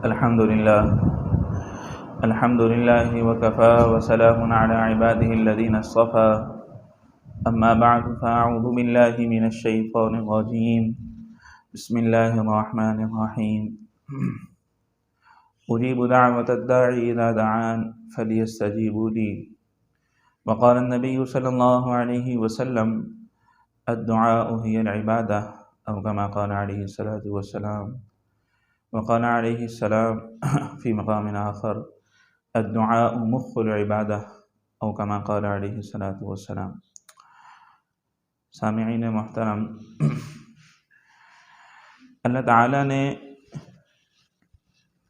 الحمد لله وكفى وسلام على عباده الذين اصطفى أما بعد فأعوذ بالله من الشيطان الرجيم بسم الله الرحمن الرحيم أجيب دعوة الداعي إذا دعان فليستجيبوا لي وقال النبي صلى الله عليه وسلم الدعاء هي العبادة أو كما قال عليه الصلاة والسلام وقال عليه السلام في مقام آخر الدعاء مخ العبادة أو كما قال عليه الصلاة والسلام۔ سامعین محترم، اللہ تعالیٰ نے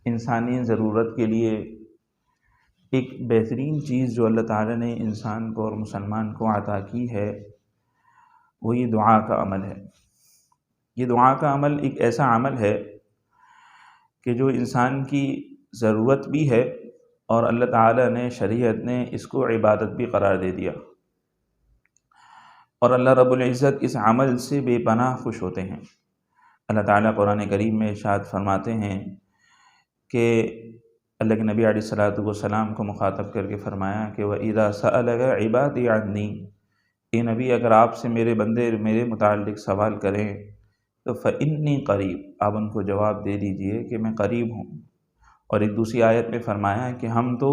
انسانی ضرورت کے لیے ایک بہترین چیز جو اللہ تعالیٰ نے انسان کو اور مسلمان کو عطا کی ہے وہ یہ دعا کا عمل ہے۔ یہ دعا کا عمل ایک ایسا عمل ہے کہ جو انسان کی ضرورت بھی ہے اور اللہ تعالیٰ نے شریعت نے اس کو عبادت بھی قرار دے دیا، اور اللہ رب العزت اس عمل سے بے پناہ خوش ہوتے ہیں۔ اللہ تعالیٰ قرآن کریم میں ارشاد فرماتے ہیں کہ اللہ کے نبی علیہ الصلوۃ والسلام کو مخاطب کر کے فرمایا کہ وَإِذَا سَأَلَكَ عِبَادِي عَنِّي، اے نبی اگر آپ سے میرے بندے میرے متعلق سوال کریں تو فَإِنِّي قریب، آپ ان کو جواب دے دیجئے کہ میں قریب ہوں۔ اور ایک دوسری آیت میں فرمایا کہ ہم تو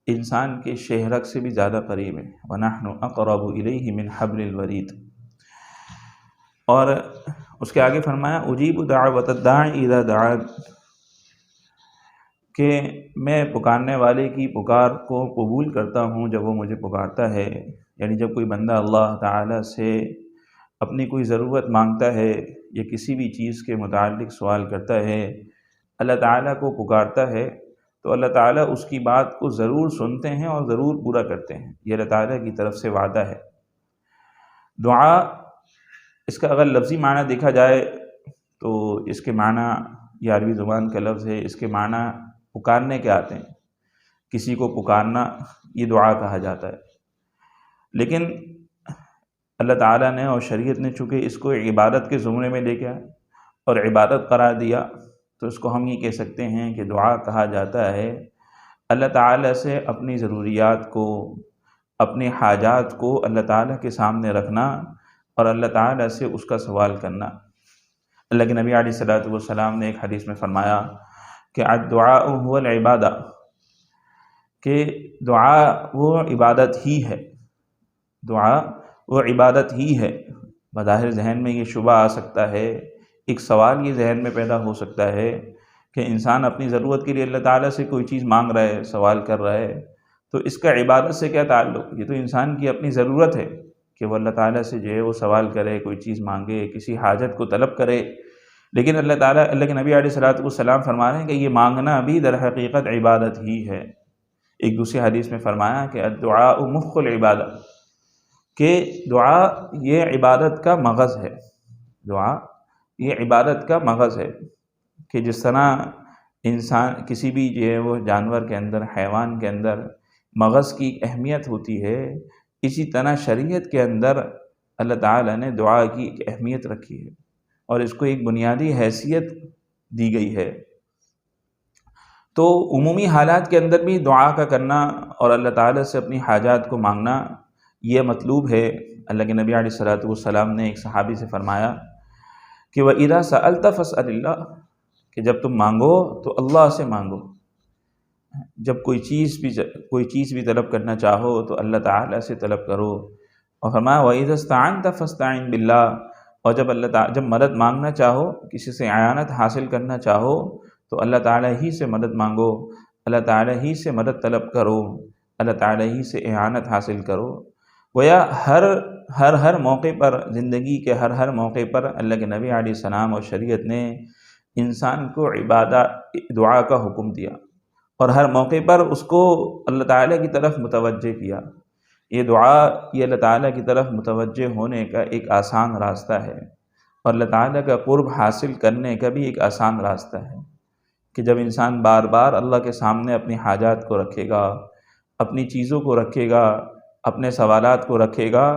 انسان کے شہرک سے بھی زیادہ قریب ہیں، وَنَحْنُ أَقْرَبُ إِلَيْهِ مِنْ حَبْلِ الْوَرِيدِ۔ اور اس کے آگے فرمایا اجیب دعوت الداعی اذا دعان، کہ میں پکارنے والے کی پکار کو قبول کرتا ہوں جب وہ مجھے پکارتا ہے۔ یعنی جب کوئی بندہ اللہ تعالیٰ سے اپنی کوئی ضرورت مانگتا ہے یا کسی بھی چیز کے متعلق سوال کرتا ہے، اللہ تعالیٰ کو پکارتا ہے، تو اللہ تعالیٰ اس کی بات کو ضرور سنتے ہیں اور ضرور پورا کرتے ہیں۔ یہ اللہ تعالیٰ کی طرف سے وعدہ ہے۔ دعا، اس کا اگر لفظی معنی دیکھا جائے تو اس کے معنی، یہ عربی زبان کا لفظ ہے، اس کے معنی پکارنے کے آتے ہیں۔ کسی کو پکارنا یہ دعا کہا جاتا ہے، لیکن اللہ تعالیٰ نے اور شریعت نے چونکہ اس کو عبادت کے زمرے میں لے کے آئے اور عبادت قرار دیا، تو اس کو ہم یہ کہہ سکتے ہیں کہ دعا کہا جاتا ہے اللہ تعالیٰ سے اپنی ضروریات کو، اپنی حاجات کو اللہ تعالیٰ کے سامنے رکھنا اور اللہ تعالیٰ سے اس کا سوال کرنا۔ اللہ کے نبی علیہ الصلوۃ والسلام نے ایک حدیث میں فرمایا کہ الدعاء هو العبادہ، کہ دعا وہ عبادت ہی ہے، دعا وہ عبادت ہی ہے۔ بظاہر ذہن میں یہ شبہ آ سکتا ہے، ایک سوال یہ ذہن میں پیدا ہو سکتا ہے کہ انسان اپنی ضرورت کے لیے اللہ تعالیٰ سے کوئی چیز مانگ رہا ہے، سوال کر رہا ہے، تو اس کا عبادت سے کیا تعلق؟ یہ تو انسان کی اپنی ضرورت ہے کہ وہ اللہ تعالیٰ سے جو ہے وہ سوال کرے، کوئی چیز مانگے، کسی حاجت کو طلب کرے۔ لیکن اللہ تعالیٰ، اللہ کے نبی علیہ الصلوۃ والسلام فرما رہے ہیں کہ یہ مانگنا بھی در حقیقت عبادت ہی ہے۔ ایک دوسری حدیث میں فرمایا کہ الدعاء مخ العبادہ، کہ دعا یہ عبادت کا مغز ہے، دعا یہ عبادت کا مغز ہے۔ کہ جس طرح انسان کسی بھی جو ہے وہ جانور کے اندر، حیوان کے اندر مغز کی اہمیت ہوتی ہے، اسی طرح شریعت کے اندر اللہ تعالیٰ نے دعا کی ایک اہمیت رکھی ہے اور اس کو ایک بنیادی حیثیت دی گئی ہے۔ تو عمومی حالات کے اندر بھی دعا کا کرنا اور اللہ تعالیٰ سے اپنی حاجات کو مانگنا یہ مطلوب ہے۔ اللہ کے نبی علیہ الصلوۃ والسلام نے ایک صحابی سے فرمایا کہ وَإِذَا سَأَلْتَ فَاسْأَلِ اللَّهَ، کہ جب تم مانگو تو اللہ سے مانگو۔ جب کوئی چیز بھی طلب کرنا چاہو تو اللہ تعالیٰ سے طلب کرو۔ اور فرمایا وَإِذَا اسْتَعَنْتَ فَاسْتَعِنْ بِاللَّهِ، اور جب مدد مانگنا چاہو، کسی سے اعانت حاصل کرنا چاہو تو اللہ تعالیٰ ہی سے مدد مانگو، اللہ تعالیٰ ہی سے مدد طلب کرو، اللہ تعالیٰ ہی سے اعانت حاصل کرو۔ گویا ہر موقع پر، زندگی کے ہر موقع پر اللہ کے نبی علیہ السلام اور شریعت نے انسان کو دعا کا حکم دیا اور ہر موقع پر اس کو اللہ تعالیٰ کی طرف متوجہ کیا۔ یہ دعا یہ اللہ تعالیٰ کی طرف متوجہ ہونے کا ایک آسان راستہ ہے اور اللہ تعالیٰ کا قرب حاصل کرنے کا بھی ایک آسان راستہ ہے کہ جب انسان بار بار اللہ کے سامنے اپنی حاجات کو رکھے گا، اپنی چیزوں کو رکھے گا، اپنے سوالات کو رکھے گا،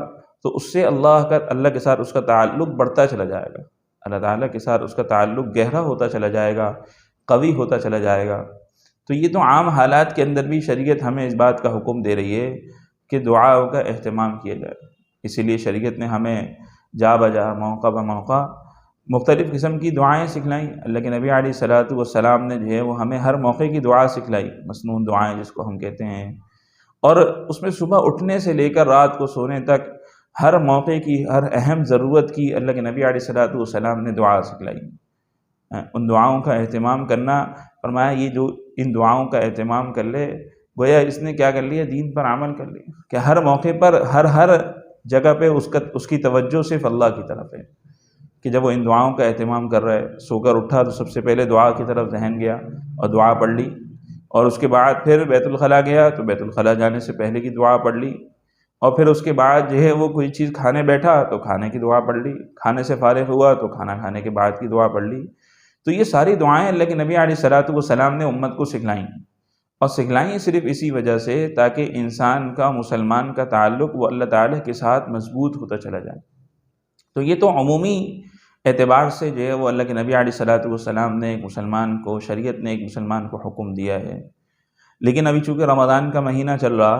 تو اس سے اللہ کے ساتھ اس کا تعلق بڑھتا چلا جائے گا، اللہ تعالیٰ کے ساتھ اس کا تعلق گہرا ہوتا چلا جائے گا، قوی ہوتا چلا جائے گا۔ تو یہ تو عام حالات کے اندر بھی شریعت ہمیں اس بات کا حکم دے رہی ہے کہ دعاؤں کا اہتمام کیا جائے۔ اسی لیے شریعت نے ہمیں جا بجا موقع بموقع مختلف قسم کی دعائیں سکھلائیں۔ اللہ کے نبی علیہ الصلوۃ والسلام نے جو ہے وہ ہمیں ہر موقع کی دعا سکھلائی، مسنون دعائیں جس کو ہم کہتے ہیں، اور اس میں صبح اٹھنے سے لے کر رات کو سونے تک ہر موقع کی، ہر اہم ضرورت کی اللہ کے نبی علیہ الصلوۃ والسلام نے دعا سکھلائی۔ ان دعاؤں کا اہتمام کرنا، فرمایا یہ جو ان دعاؤں کا اہتمام کر لے گویا اس نے کیا کر لیا، دین پر عمل کر لیا، کہ ہر موقع پر ہر جگہ پہ اس کی توجہ صرف اللہ کی طرف ہے، کہ جب وہ ان دعاؤں کا اہتمام کر رہا ہے، سو کر اٹھا تو سب سے پہلے دعا کی طرف ذہن گیا اور دعا پڑھ لی، اور اس کے بعد پھر بیت الخلاء گیا تو بیت الخلاء جانے سے پہلے کی دعا پڑھ لی، اور پھر اس کے بعد جو ہے وہ کوئی چیز کھانے بیٹھا تو کھانے کی دعا پڑھ لی، کھانے سے فارغ ہوا تو کھانا کھانے کے بعد کی دعا پڑھ لی۔ تو یہ ساری دعائیں اللہ کے نبی علیہ الصلوۃ والسلام نے امت کو سکھلائیں، اور سکھلائیں صرف اسی وجہ سے تاکہ انسان کا، مسلمان کا تعلق وہ اللہ تعالیٰ کے ساتھ مضبوط ہوتا چلا جائے۔ تو یہ تو عمومی اعتبار سے جو ہے وہ اللہ کے نبی علیہ الصلوۃ والسلام نے ایک مسلمان کو، شریعت نے ایک مسلمان کو حکم دیا ہے۔ لیکن ابھی چونکہ رمضان کا مہینہ چل رہا،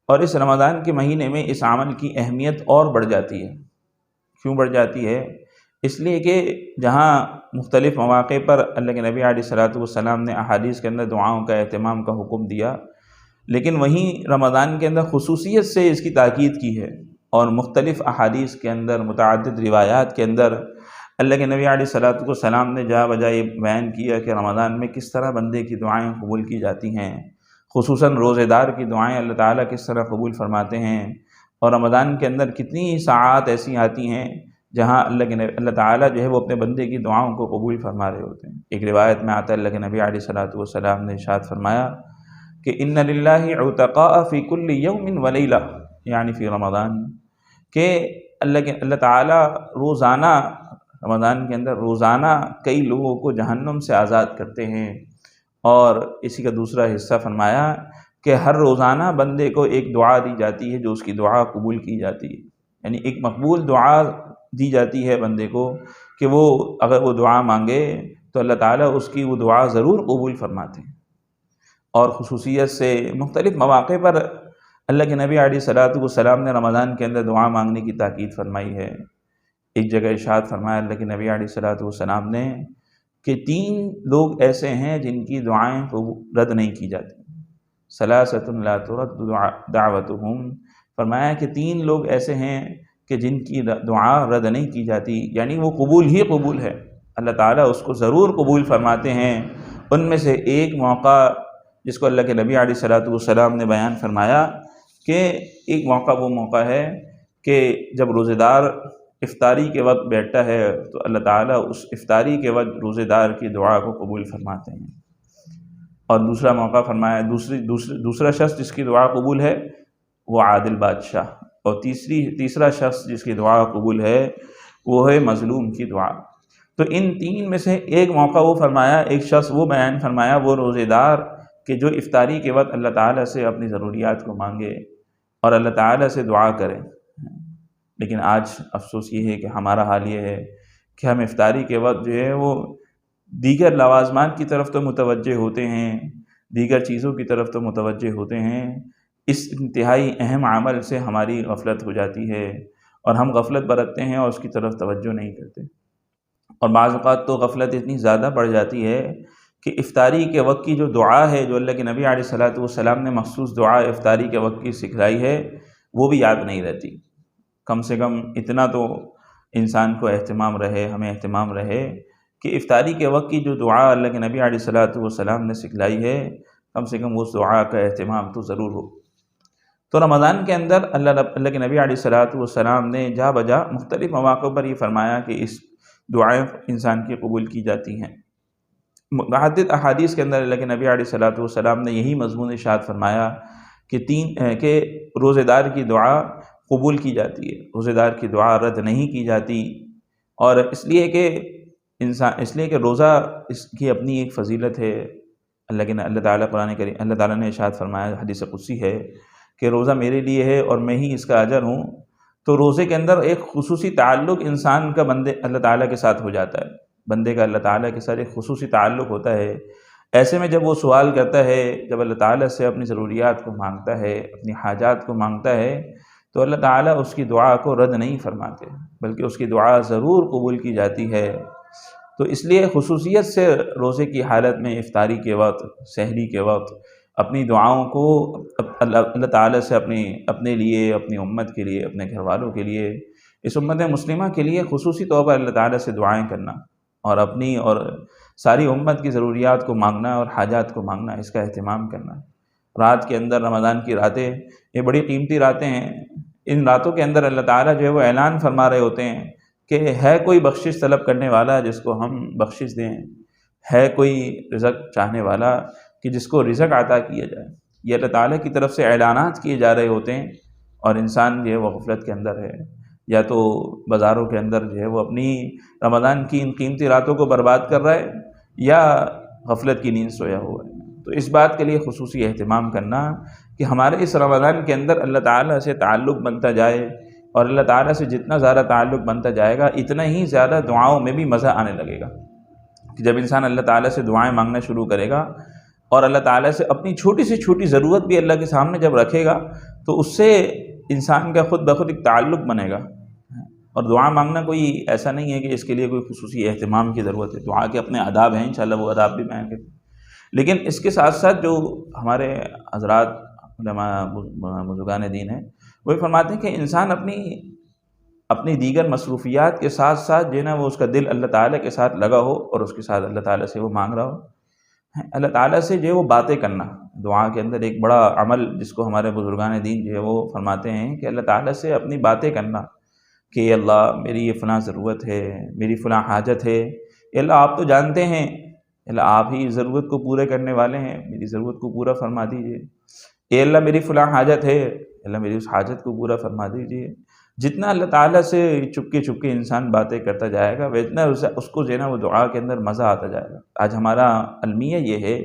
اور اس رمضان کے مہینے میں اس عمل کی اہمیت اور بڑھ جاتی ہے۔ کیوں بڑھ جاتی ہے؟ اس لیے کہ جہاں مختلف مواقع پر اللہ کے نبی علیہ الصلوۃ والسلام نے احادیث کے اندر دعاؤں کا اہتمام کا حکم دیا، لیکن وہیں رمضان کے اندر خصوصیت سے اس کی تاکید کی ہے، اور مختلف احادیث کے اندر، متعدد روایات کے اندر اللہ کے نبی علیہ الصلوۃ والسلام نے جا بجا یہ بیان کیا کہ رمضان میں کس طرح بندے کی دعائیں قبول کی جاتی ہیں، خصوصاً روزے دار کی دعائیں اللہ تعالیٰ کس طرح قبول فرماتے ہیں، اور رمضان کے اندر کتنی ساعات ایسی آتی ہیں جہاں اللہ تعالیٰ جو ہے وہ اپنے بندے کی دعاؤں کو قبول فرما رہے ہوتے ہیں۔ ایک روایت میں آتا ہے اللہ کے نبی علیہ الصلوۃ والسلام نے ارشاد فرمایا کہ ان للہ عتقاء فی کل یوم ولیلہ، یعنی فی رمضان، کہ اللہ تعالیٰ روزانہ، رمضان کے اندر روزانہ کئی لوگوں کو جہنم سے آزاد کرتے ہیں، اور اسی کا دوسرا حصہ فرمایا کہ ہر روزانہ بندے کو ایک دعا دی جاتی ہے جو اس کی دعا قبول کی جاتی ہے، یعنی ایک مقبول دعا دی جاتی ہے بندے کو کہ وہ اگر وہ دعا مانگے تو اللہ تعالیٰ اس کی وہ دعا ضرور قبول فرماتے ہیں۔ اور خصوصیت سے مختلف مواقع پر اللہ کے نبی علیہ الصلوۃ والسلام نے رمضان کے اندر دعا مانگنے کی تاکید فرمائی ہے۔ ایک جگہ ارشاد فرمایا اللہ کے نبی علیہ الصلوۃ والسلام نے کہ 3 لوگ ایسے ہیں جن کی دعائیں رد نہیں کی جاتی، ثلاثۃ لا ترد دعوتہم، فرمایا کہ 3 لوگ ایسے ہیں کہ جن کی دعا رد نہیں کی جاتی، یعنی وہ قبول ہی قبول ہے، اللہ تعالیٰ اس کو ضرور قبول فرماتے ہیں۔ ان میں سے ایک موقع جس کو اللہ کے نبی علیہ الصلوۃ والسلام نے بیان فرمایا کہ ایک موقع وہ موقع ہے کہ جب روزہ دار افطاری کے وقت بیٹھتا ہے تو اللہ تعالیٰ اس افطاری کے وقت روزہ دار کی دعا کو قبول فرماتے ہیں۔ اور دوسرا موقع فرمایا، دوسرا شخص جس کی دعا قبول ہے وہ عادل بادشاہ، اور تیسرا شخص جس کی دعا قبول ہے وہ ہے مظلوم کی دعا۔ تو ان 3 میں سے ایک موقع وہ فرمایا، ایک شخص وہ بیان فرمایا، وہ روزے دار کہ جو افطاری کے وقت اللہ تعالیٰ سے اپنی ضروریات کو مانگے اور اللہ تعالیٰ سے دعا کرے۔ لیکن آج افسوس یہ ہے کہ ہمارا حال یہ ہے کہ ہم افطاری کے وقت جو ہے وہ دیگر لوازمات کی طرف تو متوجہ ہوتے ہیں، دیگر چیزوں کی طرف تو متوجہ ہوتے ہیں، اس انتہائی اہم عمل سے ہماری غفلت ہو جاتی ہے، اور ہم غفلت برتتے ہیں اور اس کی طرف توجہ نہیں کرتے۔ اور بعض اوقات تو غفلت اتنی زیادہ بڑھ جاتی ہے کہ افطاری کے وقت کی جو دعا ہے، جو اللہ کے نبی علیہ الصلوۃ والسلام نے مخصوص دعا افطاری کے وقت کی سکھلائی ہے، وہ بھی یاد نہیں رہتی۔ کم سے کم اتنا تو انسان کو اہتمام رہے، ہمیں اہتمام رہے کہ افطاری کے وقت کی جو دعا اللہ کے نبی علیہ الصلوۃ والسلام نے سکھلائی ہے، کم سے کم اس دعا کا اہتمام تو ضرور ہو۔ تو رمضان کے اندر اللہ کے نبی علیہ الصلوۃ والسلام نے جا بجا مختلف مواقع پر یہ فرمایا کہ اس دعائیں انسان کی قبول کی جاتی ہیں۔ متعدد احادیث کے اندر اللہ کے نبی علیہ الصلوۃ والسلام نے یہی مضمون ارشاد فرمایا کہ روزے دار کی دعا قبول کی جاتی ہے، روزے دار کی دعا رد نہیں کی جاتی، اور اس لیے کہ روزہ اس کی اپنی ایک فضیلت ہے۔ اللہ تعالیٰ قرآن کریم، اللہ تعالیٰ نے ارشاد فرمایا، حدیث قدسی ہے کہ روزہ میرے لیے ہے اور میں ہی اس کا اجر ہوں۔ تو روزے کے اندر ایک خصوصی تعلق انسان کا اللہ تعالیٰ کے ساتھ ہو جاتا ہے۔ بندے کا اللہ تعالیٰ کے ساتھ ایک خصوصی تعلق ہوتا ہے۔ ایسے میں جب وہ سوال کرتا ہے، جب اللہ تعالیٰ سے اپنی ضروریات کو مانگتا ہے، اپنی حاجات کو مانگتا ہے، تو اللہ تعالیٰ اس کی دعا کو رد نہیں فرماتے، بلکہ اس کی دعا ضرور قبول کی جاتی ہے۔ تو اس لیے خصوصیت سے روزے کی حالت میں افطاری کے وقت، سحری کے وقت اپنی دعاؤں کو اللہ تعالیٰ سے اپنے لیے، اپنی امت کے لیے، اپنے گھر والوں کے لیے، اس امت مسلمہ کے لیے خصوصی طور پر اللہ تعالیٰ سے دعائیں کرنا، اور اپنی اور ساری امت کی ضروریات کو مانگنا اور حاجات کو مانگنا، اس کا اہتمام کرنا۔ رات کے اندر، رمضان کی راتیں یہ بڑی قیمتی راتیں ہیں۔ ان راتوں کے اندر اللہ تعالیٰ جو ہے وہ اعلان فرما رہے ہوتے ہیں کہ ہے کوئی بخشش طلب کرنے والا جس کو ہم بخشش دیں، ہے کوئی رزق چاہنے والا کہ جس کو رزق عطا کیا جائے۔ یہ اللہ تعالیٰ کی طرف سے اعلانات کیے جا رہے ہوتے ہیں، اور انسان جو ہے وہ غفلت کے اندر ہے، یا تو بازاروں کے اندر جو ہے وہ اپنی رمضان کی ان قیمتی راتوں کو برباد کر رہا ہے، یا غفلت کی نیند سویا ہوا ہے۔ تو اس بات کے لیے خصوصی اہتمام کرنا کہ ہمارے اس رمضان کے اندر اللہ تعالیٰ سے تعلق بنتا جائے، اور اللہ تعالیٰ سے جتنا زیادہ تعلق بنتا جائے گا اتنا ہی زیادہ دعاؤں میں بھی مزہ آنے لگے گا۔ کہ جب انسان اللہ تعالیٰ سے دعائیں مانگنا شروع کرے گا، اور اللہ تعالیٰ سے اپنی چھوٹی سے چھوٹی ضرورت بھی اللہ کے سامنے جب رکھے گا، تو اس سے انسان کا خود بخود ایک تعلق بنے گا۔ اور دعا مانگنا کوئی ایسا نہیں ہے کہ اس کے لیے کوئی خصوصی اہتمام کی ضرورت ہے، دعا کے اپنے آداب ہیں، انشاءاللہ وہ آداب بھی بیان کریں۔ لیکن اس کے ساتھ ساتھ جو ہمارے حضرات علماء بزرگان دین ہیں، وہ فرماتے ہیں کہ انسان اپنی دیگر مصروفیات کے ساتھ ساتھ جو ہے نا وہ اس کا دل اللہ تعالیٰ کے ساتھ لگا ہو، اور اس کے ساتھ اللہ تعالیٰ سے وہ مانگ رہا ہو۔ اللہ تعالیٰ سے جو ہے وہ باتیں کرنا، دعا کے اندر ایک بڑا عمل جس کو ہمارے بزرگان دین جو ہے وہ فرماتے ہیں کہ اللہ تعالیٰ سے اپنی باتیں کرنا، کہ اے اللہ میری یہ فلاں ضرورت ہے، میری فلاں حاجت ہے، اے اللہ آپ تو جانتے ہیں، اے اللہ آپ ہی ضرورت کو پورے کرنے والے ہیں، میری ضرورت کو پورا فرما دیجئے۔ اے اللہ میری فلاں حاجت ہے، اے اللہ میری اس حاجت کو پورا فرما دیجئے۔ جتنا اللہ تعالیٰ سے چپکے چپکے انسان باتیں کرتا جائے گا، اتنا اس کو جو ہے نا وہ دعا کے اندر مزہ آتا جائے گا۔ آج ہمارا المیہ یہ ہے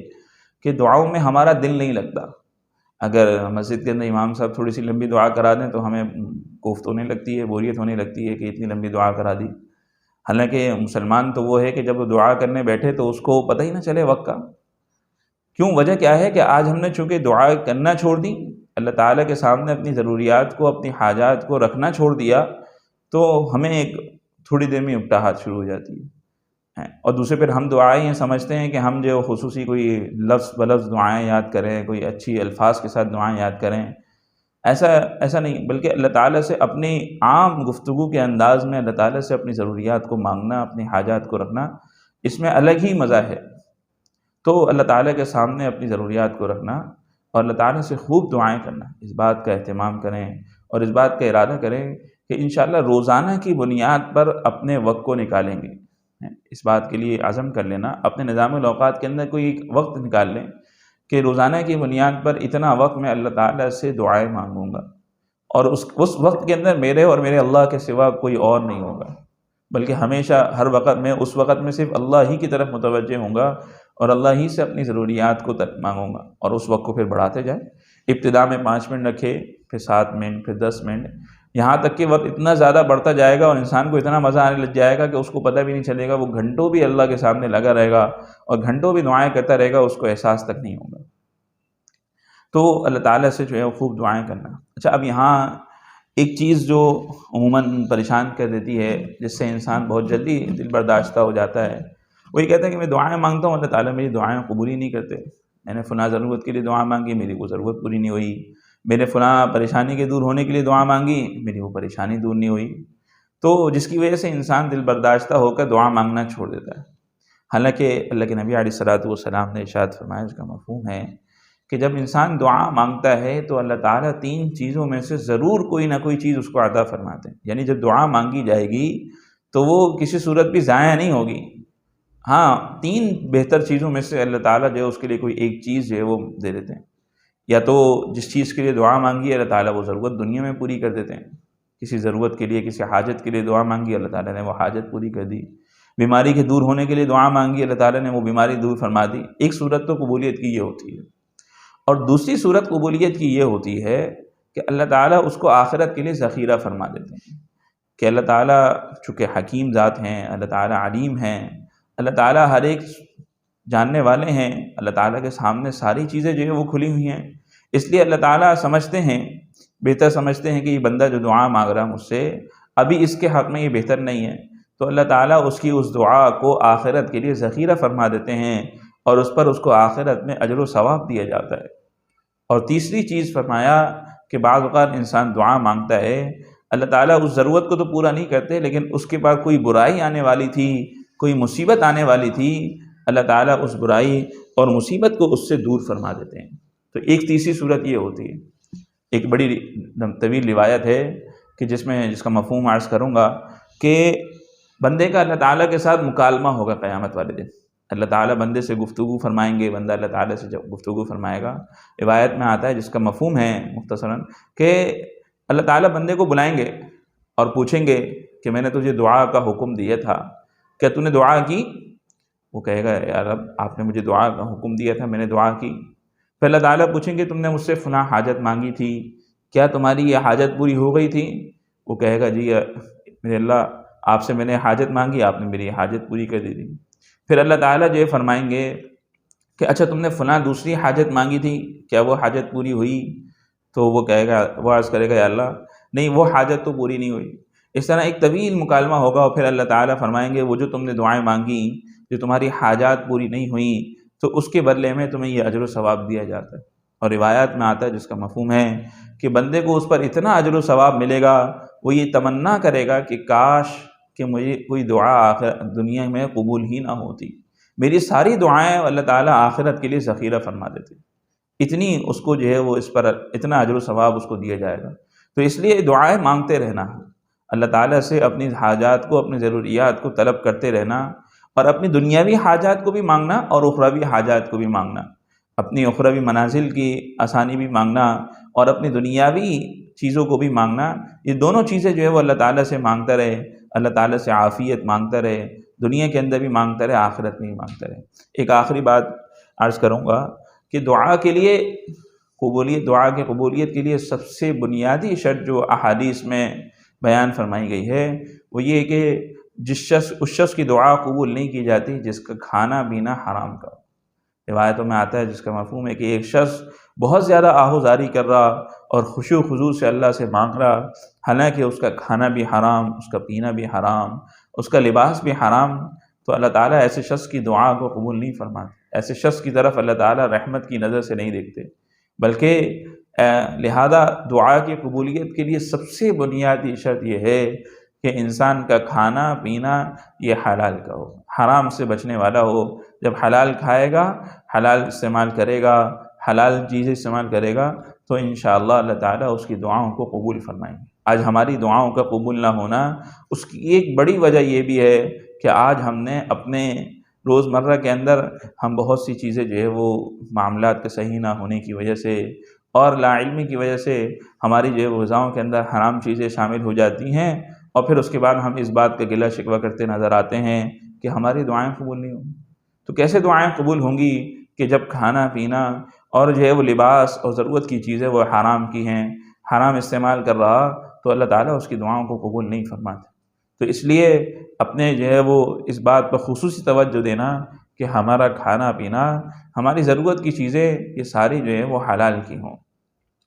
کہ دعاؤں میں ہمارا دل نہیں لگتا۔ اگر مسجد کے اندر امام صاحب تھوڑی سی لمبی دعا کرا دیں تو ہمیں کوفت ہونے لگتی ہے، بوریت ہونے لگتی ہے کہ اتنی لمبی دعا کرا دی۔ حالانکہ مسلمان تو وہ ہے کہ جب وہ دعا کرنے بیٹھے تو اس کو پتہ ہی نہ چلے وقت کا۔ کیوں؟ وجہ کیا ہے کہ آج ہم نے چونکہ دعا کرنا چھوڑ دی، اللہ تعالیٰ کے سامنے اپنی ضروریات کو، اپنی حاجات کو رکھنا چھوڑ دیا، تو ہمیں ایک تھوڑی دیر میں اکتاہٹ شروع ہو جاتی ہے۔ اور دوسرے پھر ہم دعائیں یہ سمجھتے ہیں کہ ہم جو خصوصی کوئی لفظ بلفظ دعائیں یاد کریں، کوئی اچھی الفاظ کے ساتھ دعائیں یاد کریں، ایسا نہیں، بلکہ اللہ تعالیٰ سے اپنی عام گفتگو کے انداز میں اللہ تعالیٰ سے اپنی ضروریات کو مانگنا، اپنی حاجات کو رکھنا، اس میں الگ ہی مزہ ہے۔ تو اللہ تعالیٰ کے سامنے اپنی ضروریات کو رکھنا اور اللہ تعالیٰ سے خوب دعائیں کرنا، اس بات کا اہتمام کریں اور اس بات کا ارادہ کریں کہ انشاءاللہ روزانہ کی بنیاد پر اپنے وقت کو نکالیں گے۔ اس بات کے لیے عزم کر لینا، اپنے نظام الاوقات کے اندر کوئی ایک وقت نکال لیں کہ روزانہ کی بنیاد پر اتنا وقت میں اللہ تعالیٰ سے دعائیں مانگوں گا، اور اس وقت کے اندر میرے اور میرے اللہ کے سوا کوئی اور نہیں ہوگا، بلکہ ہمیشہ ہر وقت میں اس وقت میں صرف اللہ ہی کی طرف متوجہ ہوں گا اور اللہ ہی سے اپنی ضروریات کو مانگوں گا، اور اس وقت کو پھر بڑھاتے جائیں۔ ابتدا میں 5 منٹ رکھے، پھر 7 منٹ، پھر 10 منٹ، یہاں تک کہ وقت اتنا زیادہ بڑھتا جائے گا اور انسان کو اتنا مزہ آنے لگ جائے گا کہ اس کو پتہ بھی نہیں چلے گا، وہ گھنٹوں بھی اللہ کے سامنے لگا رہے گا اور گھنٹوں بھی دعائیں کرتا رہے گا، اس کو احساس تک نہیں ہوگا۔ تو اللہ تعالیٰ سے جو ہے خوب دعائیں کرنا۔ اچھا، اب یہاں ایک چیز جو عموماً پریشان کر دیتی ہے، جس سے انسان بہت جلدی دل برداشتہ ہو جاتا ہے، وہ یہ کہتا ہے کہ میں دعائیں مانگتا ہوں، اللہ تعالیٰ میری دعائیں قبول ہی نہیں کرتے۔ میں نے فلاں ضرورت کے لیے دعا مانگی، میری وہ ضرورت پوری نہیں ہوئی۔ میں نے فلاں پریشانی کے دور ہونے کے لیے دعا مانگی، میری وہ پریشانی دور نہیں ہوئی۔ تو جس کی وجہ سے انسان دل برداشتہ ہو کر دعا مانگنا چھوڑ دیتا ہے۔ حالانکہ اللہ کے نبی علیہ الصلوۃ والسلام نے ارشاد فرمایا، اس کا مفہوم ہے کہ جب انسان دعا مانگتا ہے تو اللہ تعالیٰ 3 چیزوں میں سے ضرور کوئی نہ کوئی چیز اس کو عطا فرماتے ہیں۔ یعنی جب دعا مانگی جائے گی تو وہ کسی صورت بھی ضائع نہیں ہوگی۔ ہاں، 3 بہتر چیزوں میں سے اللہ تعالیٰ جو ہے اس کے لیے کوئی ایک چیز جو ہے وہ دے دیتے ہیں۔ یا تو جس چیز کے لیے دعا مانگی ہے اللہ تعالیٰ وہ ضرورت دنیا میں پوری کر دیتے ہیں۔ کسی ضرورت کے لیے، کسی حاجت کے لیے دعا مانگی، اللہ تعالیٰ نے وہ حاجت پوری کر دی۔ بیماری کے دور ہونے کے لیے دعا مانگی، اللہ تعالیٰ نے وہ بیماری دور فرما دی۔ ایک صورت تو قبولیت کی یہ ہوتی ہے، اور دوسری صورت قبولیت کی یہ ہوتی ہے کہ اللہ تعالیٰ اس کو آخرت کے لیے ذخیرہ فرما دیتے ہیں، کہ اللہ تعالیٰ چونکہ حکیم ذات ہیں، اللہ تعالیٰ علیم ہیں، اللہ تعالیٰ ہر ایک جاننے والے ہیں، اللہ تعالیٰ کے سامنے ساری چیزیں جو ہے وہ کھلی ہوئی ہیں، اس لیے اللہ تعالیٰ سمجھتے ہیں، بہتر سمجھتے ہیں کہ یہ بندہ جو دعا مانگ رہا مجھ سے ابھی اس کے حق میں یہ بہتر نہیں ہے، تو اللہ تعالیٰ اس کی اس دعا کو آخرت کے لیے ذخیرہ فرما دیتے ہیں اور اس پر اس کو آخرت میں اجر و ثواب دیا جاتا ہے۔ اور تیسری چیز فرمایا کہ بعض اوقات انسان دعا مانگتا ہے، اللہ تعالیٰ اس ضرورت کو تو پورا نہیں کرتے، لیکن اس کے بعد کوئی برائی آنے والی تھی، کوئی مصیبت آنے والی تھی، اللہ تعالیٰ اس برائی اور مصیبت کو اس سے دور فرما دیتے ہیں۔ تو ایک تیسری صورت یہ ہوتی ہے، ایک بڑی طویل روایت ہے کہ جس کا مفہوم عرض کروں گا کہ بندے کا اللہ تعالیٰ کے ساتھ مکالمہ ہوگا قیامت والے دن، اللہ تعالیٰ بندے سے گفتگو فرمائیں گے، بندہ اللہ تعالیٰ سے جب گفتگو فرمائے گا، روایت میں آتا ہے جس کا مفہوم ہے مختصراً کہ اللہ تعالیٰ بندے کو بلائیں گے اور پوچھیں گے کہ میں نے تجھے دعا کا حکم دیا تھا، کیا تو نے دعا کی؟ وہ کہے گا یا رب آپ نے مجھے دعا کا حکم دیا تھا، میں نے دعا کی۔ پھر اللہ تعالیٰ پوچھیں گے تم نے مجھ سے فلاں حاجت مانگی تھی، کیا تمہاری یہ حاجت پوری ہو گئی تھی؟ وہ کہے گا جی میرے اللہ آپ سے میں نے حاجت مانگی، آپ نے میری حاجت پوری کر دی تھی۔ پھر اللہ تعالیٰ جو فرمائیں گے کہ اچھا تم نے فلاں دوسری حاجت مانگی تھی، کیا وہ حاجت پوری ہوئی؟ تو وہ کہے گا، وہ عرض کرے گا یا اللہ نہیں وہ حاجت تو پوری نہیں ہوئی۔ اس طرح ایک طویل مکالمہ ہوگا اور پھر اللہ تعالیٰ فرمائیں گے وہ جو تم نے دعائیں مانگی، جو تمہاری حاجات پوری نہیں ہوئیں، تو اس کے بدلے میں تمہیں یہ اجر و ثواب دیا جاتا ہے۔ اور روایات میں آتا ہے جس کا مفہوم ہے کہ بندے کو اس پر اتنا اجر و ثواب ملے گا، وہ یہ تمنا کرے گا کہ کاش کہ مجھے کوئی دعا آخر دنیا میں قبول ہی نہ ہوتی، میری ساری دعائیں اللہ تعالیٰ آخرت کے لیے ذخیرہ فرما دیتے، اتنی اس کو جو ہے وہ اس پر اتنا اجر و ثواب اس کو دیا جائے گا۔ تو اس لیے دعائیں مانگتے رہنا، اللہ تعالیٰ سے اپنی حاجات کو، اپنی ضروریات کو طلب کرتے رہنا، اور اپنی دنیاوی حاجات کو بھی مانگنا اور اخروی حاجات کو بھی مانگنا، اپنی اخروی منازل کی آسانی بھی مانگنا اور اپنی دنیاوی چیزوں کو بھی مانگنا۔ یہ دونوں چیزیں جو ہے وہ اللہ تعالیٰ سے مانگتا رہے، اللہ تعالیٰ سے عافیت مانگتا رہے، دنیا کے اندر بھی مانگتا رہے، آخرت میں بھی مانگتا رہے۔ ایک آخری بات عرض کروں گا کہ دعا کے لیے دعا کی قبولیت کے لیے سب سے بنیادی شرط جو احادیث میں بیان فرمائی گئی ہے وہ یہ کہ اس شخص کی دعا قبول نہیں کی جاتی جس کا کھانا پینا حرام کا۔ روایتوں میں آتا ہے جس کا مفہوم ہے کہ ایک شخص بہت زیادہ آہوزاری کر رہا اور خشوع و خضوع سے اللہ سے مانگ رہا، حالانکہ اس کا کھانا بھی حرام، اس کا پینا بھی حرام، اس کا لباس بھی حرام، تو اللہ تعالیٰ ایسے شخص کی دعا کو قبول نہیں فرماتے، ایسے شخص کی طرف اللہ تعالیٰ رحمت کی نظر سے نہیں دیکھتے، بلکہ لہذا دعا کی قبولیت کے لیے سب سے بنیادی شرط یہ ہے کہ انسان کا کھانا پینا یہ حلال کا ہو، حرام سے بچنے والا ہو۔ جب حلال کھائے گا، حلال استعمال کرے گا، حلال چیزیں استعمال کرے گا، تو انشاءاللہ اللہ تعالیٰ اس کی دعاؤں کو قبول فرمائیں گے۔ آج ہماری دعاؤں کا قبول نہ ہونا، اس کی ایک بڑی وجہ یہ بھی ہے کہ آج ہم نے اپنے روزمرہ کے اندر ہم بہت سی چیزیں جو ہے وہ معاملات کے صحیح نہ ہونے کی وجہ سے اور لا علمی کی وجہ سے ہماری جو ہے غذاؤں کے اندر حرام چیزیں شامل ہو جاتی ہیں، اور پھر اس کے بعد ہم اس بات کا گلہ شکوہ کرتے نظر آتے ہیں کہ ہماری دعائیں قبول نہیں ہوں گی۔ تو کیسے دعائیں قبول ہوں گی کہ جب کھانا پینا اور جو ہے وہ لباس اور ضرورت کی چیزیں وہ حرام کی ہیں، حرام استعمال کر رہا، تو اللہ تعالیٰ اس کی دعاؤں کو قبول نہیں فرماتے۔ تو اس لیے اپنے جو ہے وہ اس بات پر خصوصی توجہ دینا کہ ہمارا کھانا پینا، ہماری ضرورت کی چیزیں یہ ساری جو ہے وہ حلال کی ہوں،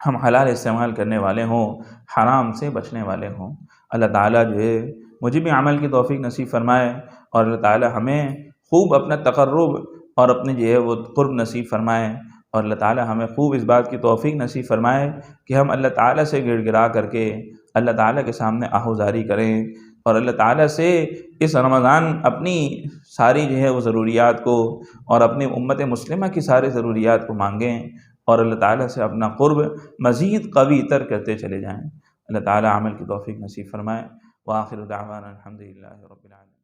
ہم حلال استعمال کرنے والے ہوں، حرام سے بچنے والے ہوں۔ اللہ تعالیٰ جو ہے مجھے بھی عمل کی توفیق نصیب فرمائے، اور اللہ تعالیٰ ہمیں خوب اپنا تقرب اور اپنے جو ہے وہ قرب نصیب فرمائے، اور اللہ تعالیٰ ہمیں خوب اس بات کی توفیق نصیب فرمائے کہ ہم اللہ تعالیٰ سے گڑ گڑا کر کے اللہ تعالیٰ کے سامنے آہوزاری کریں، اور اللہ تعالیٰ سے اس رمضان اپنی ساری جو ہے وہ ضروریات کو اور اپنی امت مسلمہ کی ساری ضروریات کو مانگیں، اور اللہ تعالیٰ سے اپنا قرب مزید قوی تر کرتے چلے جائیں۔ اللہ تعالیٰ عمل کی توفیق نصیب فرمائے۔ وآخر دعوانا الحمدللہ رب العالمین۔